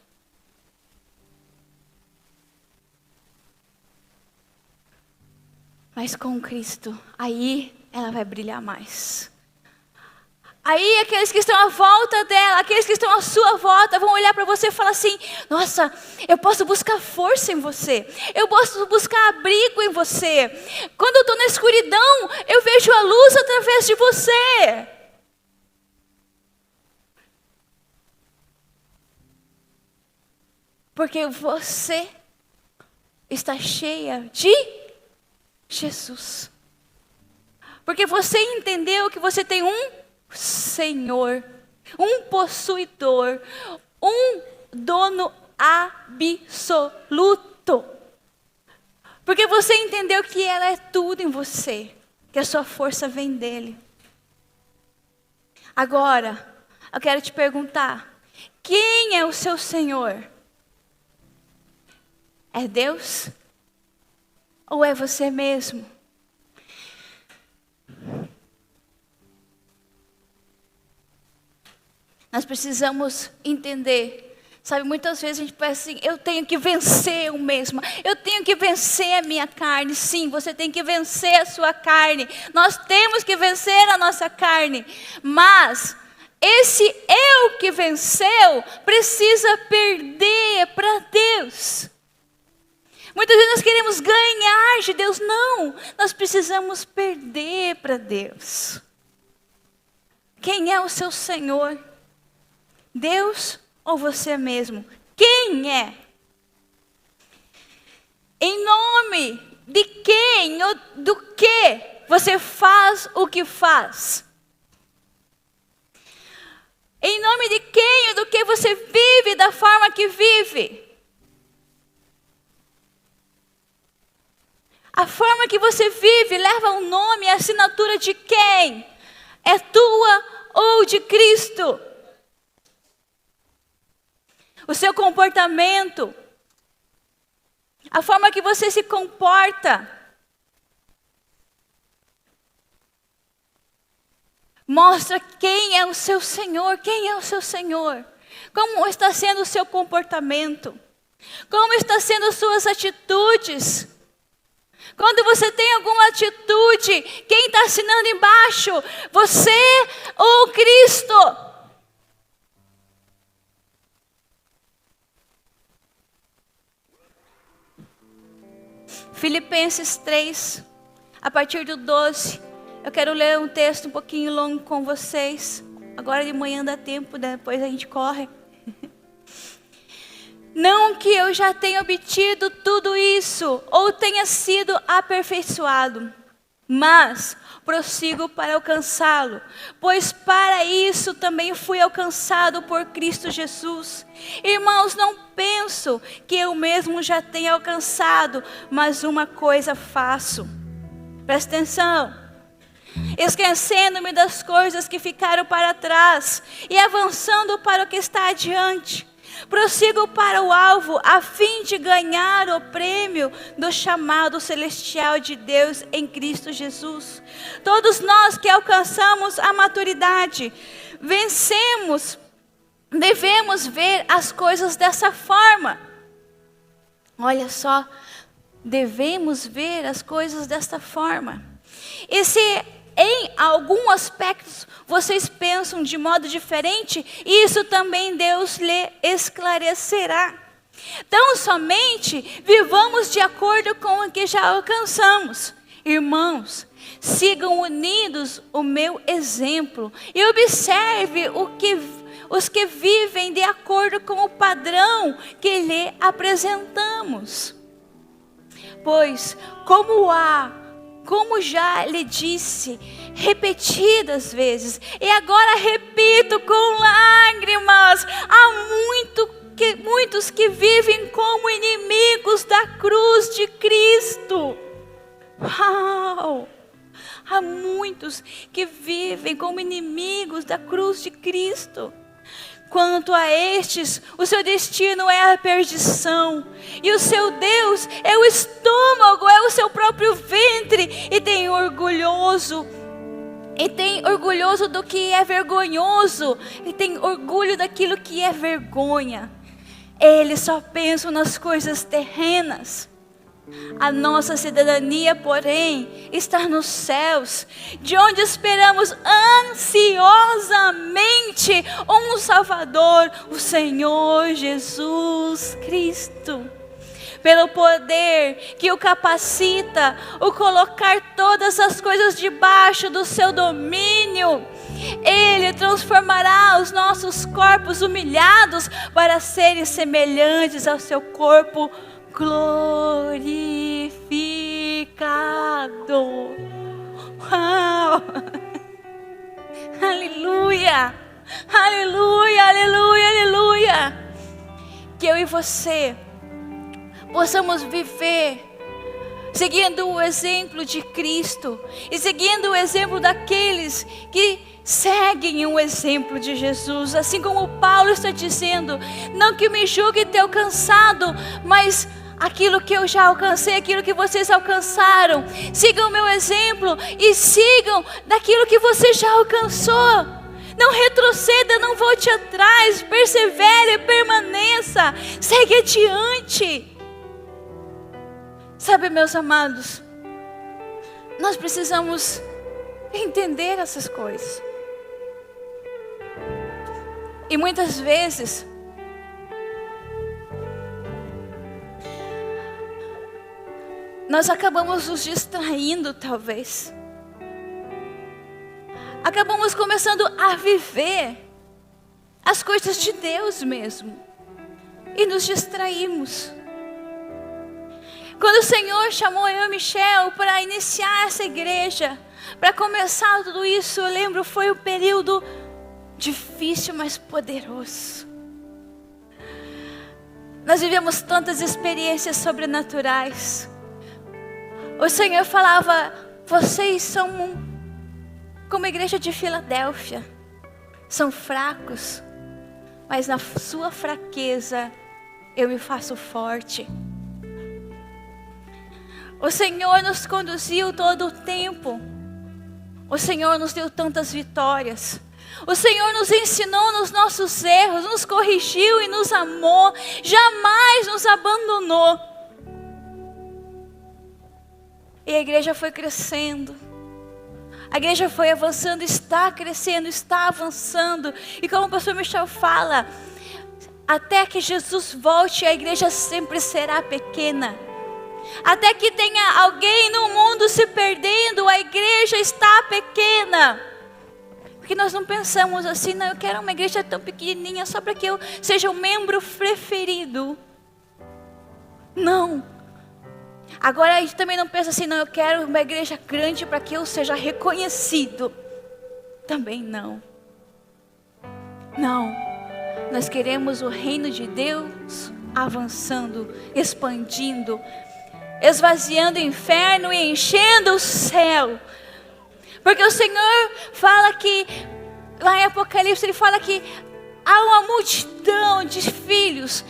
Mas com Cristo, aí ela vai brilhar mais. Aí aqueles que estão à volta dela, aqueles que estão à sua volta, vão olhar para você e falar assim, nossa, eu posso buscar força em você. Eu posso buscar abrigo em você. Quando eu estou na escuridão, eu vejo a luz através de você. Porque você está cheia de Jesus. Porque você entendeu que você tem um Senhor, um possuidor, um dono absoluto. Porque você entendeu que ela é tudo em você, que a sua força vem dele. Agora, eu quero te perguntar, quem é o seu Senhor? É Deus? Ou é você mesmo? Nós precisamos entender, Sabe, muitas vezes a gente pensa assim, eu tenho que vencer eu mesma, eu tenho que vencer a minha carne. Sim, você tem que vencer a sua carne. Nós temos que vencer a nossa carne. Mas esse eu que venceu precisa perder para Deus. Muitas vezes nós queremos ganhar de Deus. Não, nós precisamos perder para Deus. Quem é o seu Senhor? Deus ou você mesmo? Quem é? Em nome de quem ou do que você faz o que faz? Em nome de quem ou do que você vive da forma que vive? A forma que você vive leva o nome e a assinatura de quem? É tua ou de Cristo? O seu comportamento, a forma que você se comporta, mostra quem é o seu Senhor. Quem é o seu Senhor? Como está sendo o seu comportamento? Como está sendo as suas atitudes? Quando você tem alguma atitude, quem está assinando embaixo? Você ou Cristo? Filipenses 3, a partir do 12. Eu quero ler um texto um pouquinho longo com vocês. Agora de manhã dá tempo, depois a gente corre. Não que eu já tenha obtido tudo isso, ou tenha sido aperfeiçoado, mas prossigo para alcançá-lo, pois para isso também fui alcançado por Cristo Jesus. Irmãos, não penso que eu mesmo já tenha alcançado, mas uma coisa faço. Presta atenção. Esquecendo-me das coisas que ficaram para trás e avançando para o que está adiante, prossigo para o alvo, a fim de ganhar o prêmio do chamado celestial de Deus em Cristo Jesus. Todos nós que alcançamos a maturidade, devemos ver as coisas dessa forma. Olha só, devemos ver as coisas desta forma. E se em algum aspecto vocês pensam de modo diferente, isso também Deus lhe esclarecerá. Então somente vivamos de acordo com o que já alcançamos. Irmãos, sigam unidos o meu exemplo e observe os que vivem de acordo com o padrão que lhe apresentamos. Pois como já lhe disse repetidas vezes, e agora repito com lágrimas, há muitos que vivem como inimigos da cruz de Cristo. Uau! Há muitos que vivem como inimigos da cruz de Cristo. Quanto a estes, o seu destino é a perdição, e o seu Deus é o estômago, é o seu próprio ventre, e tem orgulhoso do que é vergonhoso, e tem orgulho daquilo que é vergonha. Eles só pensam nas coisas terrenas. A nossa cidadania, porém, está nos céus, de onde esperamos ansiosamente um Salvador, o Senhor Jesus Cristo. Pelo poder que o capacita, o colocar todas as coisas debaixo do seu domínio, Ele transformará os nossos corpos humilhados para serem semelhantes ao seu corpo glorificado. Uau! Aleluia! Aleluia, aleluia, aleluia! Que eu e você possamos viver seguindo o exemplo de Cristo e seguindo o exemplo daqueles que seguem o exemplo de Jesus. Assim como Paulo está dizendo, não que me julgue ter alcançado, mas aquilo que eu já alcancei, aquilo que vocês alcançaram. Sigam o meu exemplo e sigam daquilo que você já alcançou. Não retroceda, não volte atrás. Persevere, permaneça. Segue adiante. Sabe, meus amados, nós precisamos entender essas coisas. E muitas vezes nós acabamos nos distraindo, talvez. Acabamos começando a viver as coisas de Deus mesmo. E nos distraímos. Quando o Senhor chamou eu e Michel para iniciar essa igreja, para começar tudo isso, eu lembro, foi um período difícil, mas poderoso. Nós vivemos tantas experiências sobrenaturais. O Senhor falava: vocês são como a igreja de Filadélfia, são fracos, mas na sua fraqueza eu me faço forte. O Senhor nos conduziu todo o tempo. O Senhor nos deu tantas vitórias. O Senhor nos ensinou nos nossos erros, nos corrigiu e nos amou, jamais nos abandonou. E a igreja foi crescendo. A igreja foi avançando, está crescendo, está avançando. E como o pastor Michel fala, até que Jesus volte, a igreja sempre será pequena. Até que tenha alguém no mundo se perdendo, a igreja está pequena. Porque nós não pensamos assim: não, eu quero uma igreja tão pequenininha só para que eu seja o membro preferido. Não. Agora a gente também não pensa assim: não, eu quero uma igreja grande para que eu seja reconhecido. Também não. Não. Nós queremos o reino de Deus avançando, expandindo, esvaziando o inferno e enchendo o céu. Porque o Senhor fala que, lá em Apocalipse, Ele fala que há uma multidão de filhos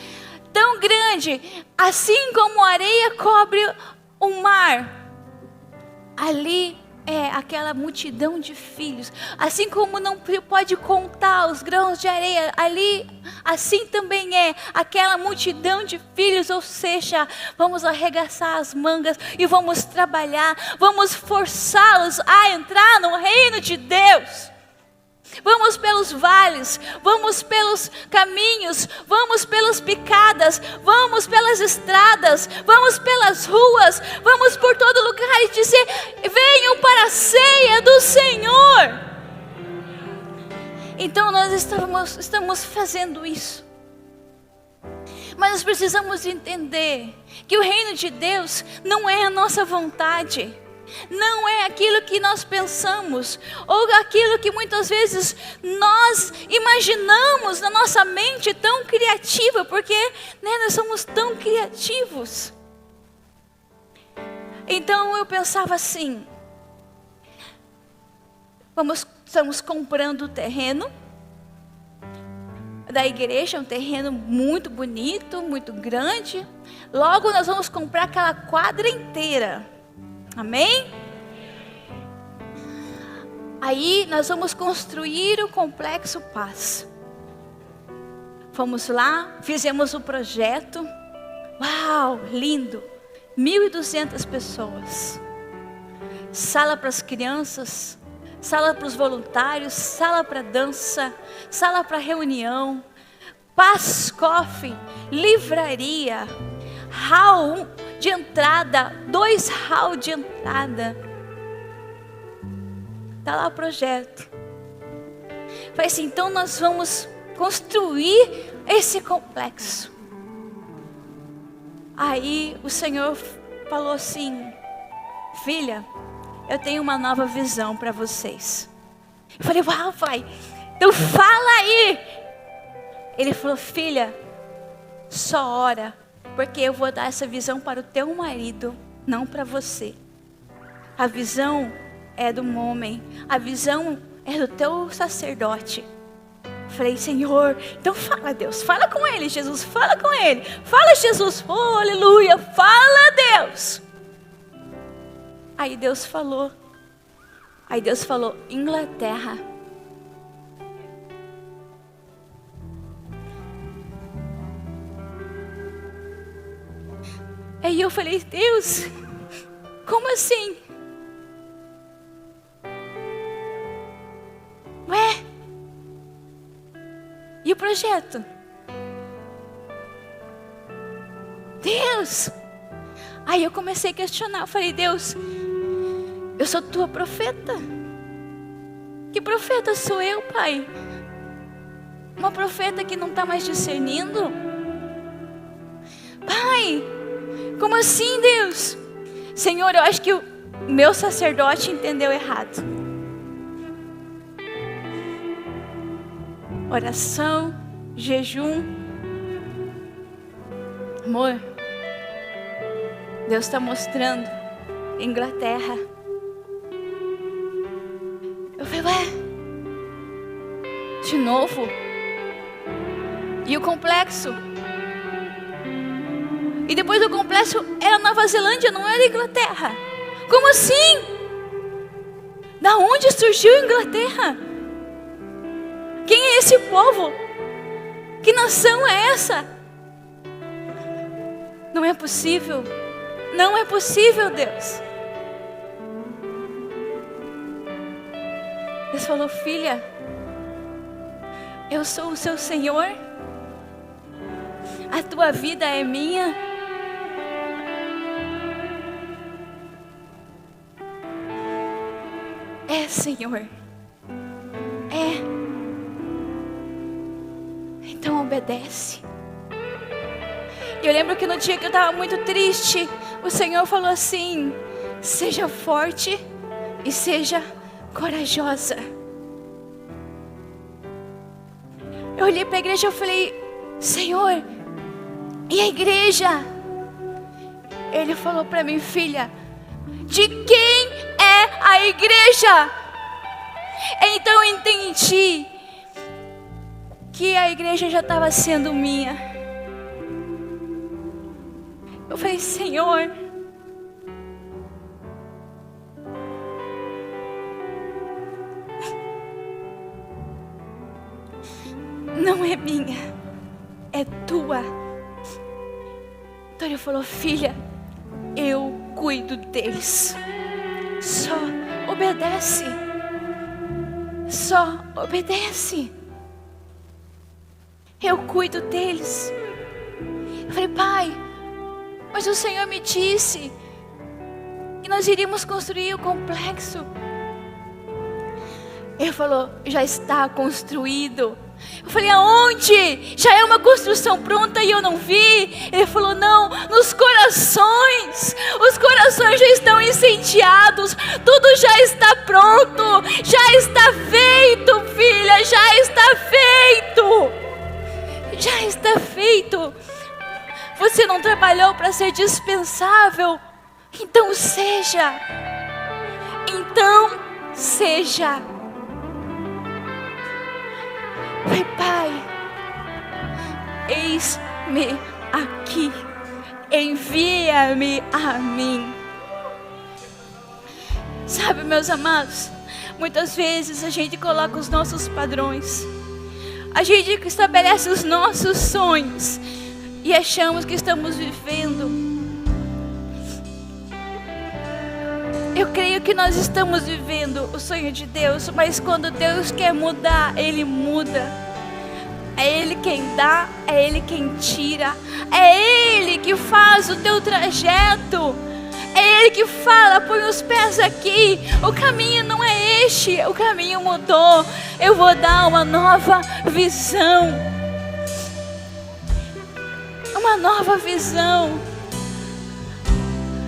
tão grande, assim como a areia cobre o mar. Ali é aquela multidão de filhos. Assim como não pode contar os grãos de areia, ali assim também é aquela multidão de filhos. Ou seja, vamos arregaçar as mangas e vamos trabalhar, vamos forçá-los a entrar no reino de Deus. Vamos pelos vales, vamos pelos caminhos, vamos pelas picadas, vamos pelas estradas, vamos pelas ruas, vamos por todo lugar e dizer: venham para a ceia do Senhor. Então nós estamos fazendo isso. Mas nós precisamos entender que o reino de Deus não é a nossa vontade. Não é aquilo que nós pensamos, ou aquilo que muitas vezes nós imaginamos na nossa mente tão criativa, porque nós somos tão criativos. Então eu pensava assim: estamos comprando o terreno da igreja, um terreno muito bonito, muito grande. Logo nós vamos comprar aquela quadra inteira. Amém? Aí nós vamos construir o Complexo Paz. Fomos lá, fizemos o projeto. Uau, lindo! 1.200 pessoas. Sala para as crianças, sala para os voluntários, sala para dança, sala para reunião, Paz Coffee, livraria, hall de entrada, 2 hall de entrada. Está lá o projeto. Falei assim: então nós vamos construir esse complexo. Aí o Senhor falou assim: filha, eu tenho uma nova visão para vocês. Eu falei: uau, pai, então fala aí. Ele falou: filha, só ora, porque eu vou dar essa visão para o teu marido, não para você. A visão é do homem, a visão é do teu sacerdote. Falei: Senhor, então fala, Deus, fala com ele, Jesus, fala com ele. Fala, Jesus, oh, aleluia, fala, Deus. Aí Deus falou, Inglaterra. Aí eu falei, Deus, como assim? Ué? E o projeto? Deus! Aí eu comecei a questionar, eu falei, Deus, eu sou tua profeta. Que profeta sou eu, Pai? Uma profeta que não está mais discernindo? Pai, como assim, Deus? Senhor, eu acho que o meu sacerdote entendeu errado. Oração, jejum. Amor, Deus está mostrando Inglaterra. Eu falei, ué, de novo? E o complexo? E depois do complexo era Nova Zelândia, não era Inglaterra. Como assim? Da onde surgiu a Inglaterra? Quem é esse povo? Que nação é essa? Não é possível. Não é possível, Deus. Deus falou, filha, eu sou o seu Senhor. A tua vida é minha. É, Senhor. É. Então obedece. Eu lembro que no dia que eu estava muito triste, o Senhor falou assim, seja forte e seja corajosa. Eu olhei para a igreja e falei, Senhor, e a igreja? Ele falou para mim, filha, de quem é a igreja? Então eu entendi que a igreja já estava sendo minha. Eu falei, Senhor, não é minha, é tua. Então ele falou, filha, eu cuido deles. Só obedece. Só obedece. Eu cuido deles. Eu falei, pai, mas o Senhor me disse que nós iríamos construir o complexo. Ele falou, já está construído. Eu falei, aonde? Já é uma construção pronta e eu não vi. Ele falou, não, nos corações. Os corações já estão incendiados. Tudo já está pronto. Já está feito, filha. Já está feito. Já está feito. Você não trabalhou para ser dispensável. Então seja. Então seja. Falei, pai, eis-me aqui, envia-me a mim. Sabe, meus amados, muitas vezes a gente coloca os nossos padrões, a gente estabelece os nossos sonhos e achamos que estamos vivendo. Eu creio que nós estamos vivendo o sonho de Deus, mas quando Deus quer mudar, Ele muda. É Ele quem dá, é Ele quem tira, é Ele que faz o teu trajeto, é Ele que fala, põe os pés aqui, o caminho não é este, o caminho mudou, eu vou dar uma nova visão. Uma nova visão.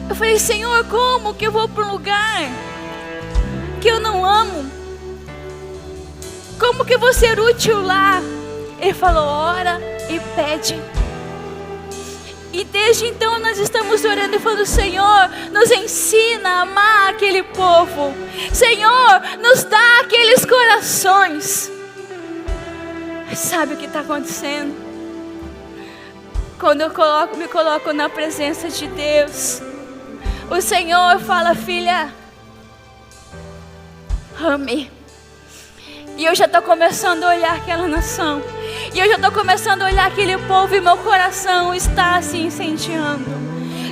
Eu falei, Senhor, como que eu vou para um lugar que eu não amo? Como que eu vou ser útil lá? Ele falou, ora e pede. E desde então nós estamos orando e falando, Senhor, nos ensina a amar aquele povo. Senhor, nos dá aqueles corações. Mas sabe o que está acontecendo? Quando eu me coloco na presença de Deus, o Senhor fala, filha, ame. E eu já estou começando a olhar aquela nação. E eu já estou começando a olhar aquele povo e meu coração está se incendiando.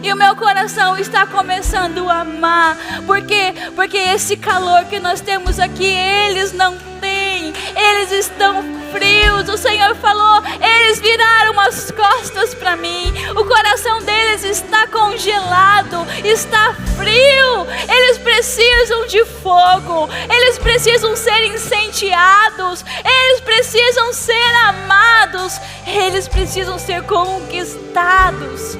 E o meu coração está começando a amar. Porque esse calor que nós temos aqui, eles não têm. Eles estão frios. O Senhor falou, eles viraram as costas para mim. O coração deles está congelado, está frio. Eles precisam de fogo. Eles precisam ser incendiados. Eles precisam ser amados. Eles precisam ser conquistados.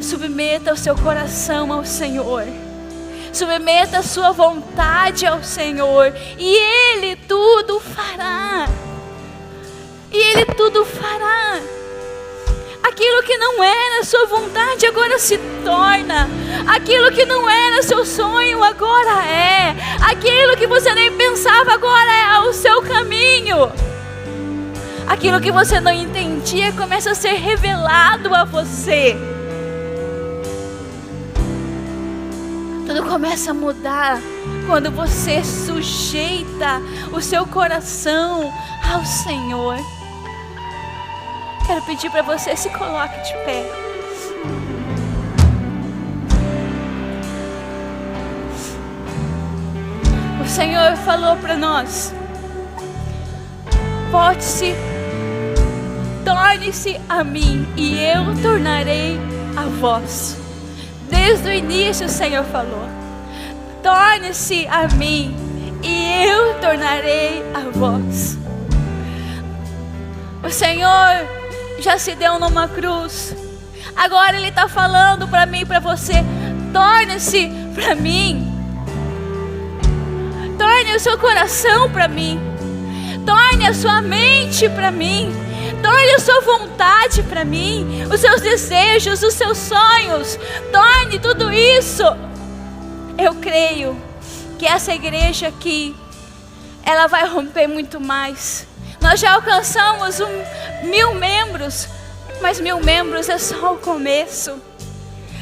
Submeta o seu coração ao Senhor. Submeta a sua vontade ao Senhor. E Ele tudo fará. E Ele tudo fará. Aquilo que não era sua vontade agora se torna. Aquilo que não era seu sonho agora é. Aquilo que você nem pensava agora é o seu caminho. Aquilo que você não entendia começa a ser revelado a você. Tudo começa a mudar quando você sujeita o seu coração ao Senhor. Quero pedir para você, se coloque de pé. O Senhor falou para nós: volte-se, torne-se a mim e eu tornarei a vós. Desde o início o Senhor falou: torne-se a mim e eu tornarei a vós. O Senhor já se deu numa cruz. Agora Ele está falando para mim e para você: torne-se para mim. Torne o seu coração para mim. Torne a sua mente para mim. Torne a sua vontade para mim, os seus desejos, os seus sonhos. Torne tudo isso. Eu creio que essa igreja aqui, ela vai romper muito mais. Nós já alcançamos 1000 membros, mas 1000 membros é só o começo.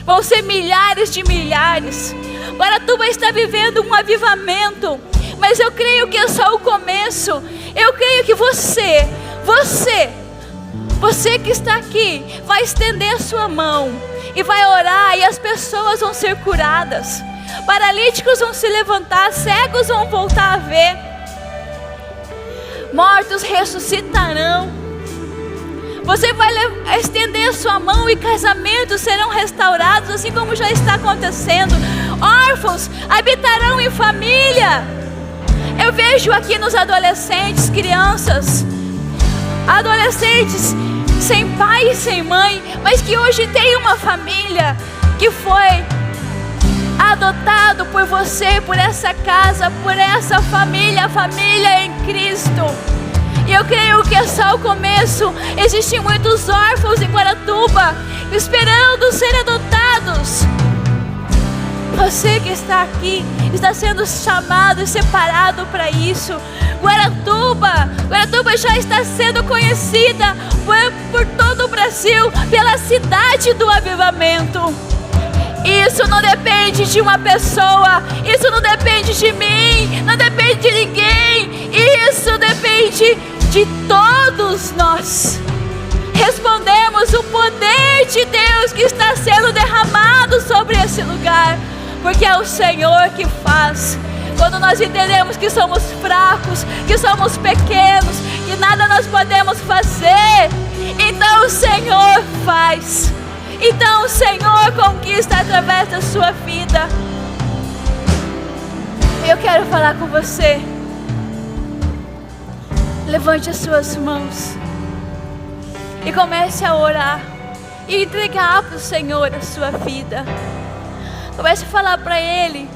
Vão ser milhares de milhares. Guaratuba está vivendo um avivamento, mas eu creio que é só o começo. Eu creio que você que está aqui, vai estender a sua mão e vai orar, e as pessoas vão ser curadas. Paralíticos vão se levantar, cegos vão voltar a ver, mortos ressuscitarão. Você vai estender a sua mão e casamentos serão restaurados, assim como já está acontecendo. Órfãos habitarão em família. Eu vejo aqui nos adolescentes, crianças, adolescentes sem pai e sem mãe, mas que hoje tem uma família, que foi adotado por você, por essa casa, por essa família, a família em Cristo. E eu creio que é só o começo. Existem muitos órfãos em Guaratuba esperando ser adotados. Você que está aqui está sendo chamado e separado para isso. Guaratuba já está sendo conhecida por todo o Brasil, pela cidade do avivamento. Isso não depende de uma pessoa, isso não depende de mim, não depende de ninguém. Isso depende de todos nós. Respondemos o poder de Deus que está sendo derramado sobre esse lugar, porque é o Senhor que faz. Quando nós entendemos que somos fracos, que somos pequenos, que nada nós podemos fazer, então o Senhor faz. Então o Senhor conquista através da sua vida. Eu quero falar com você. Levante as suas mãos e comece a orar e entregar para o Senhor a sua vida. Comece a falar para Ele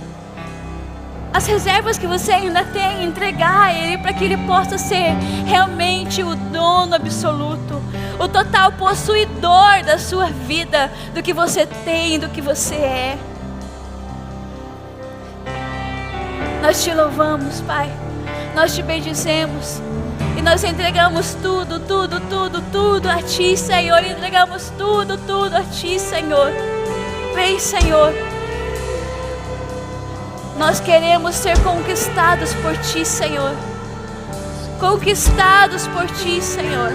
as reservas que você ainda tem, entregar a Ele, para que Ele possa ser realmente o dono absoluto, o total possuidor da sua vida, do que você tem, do que você é. Nós te louvamos, Pai, nós te bendizemos e nós entregamos tudo a Ti, Senhor. Entregamos tudo a Ti, Senhor. Vem, Senhor. Nós queremos ser conquistados por Ti, Senhor. Conquistados por Ti, Senhor.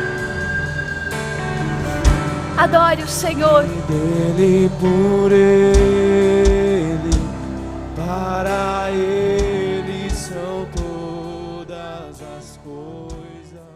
Adore o Senhor. Dele, por Ele, para Ele são todas as coisas.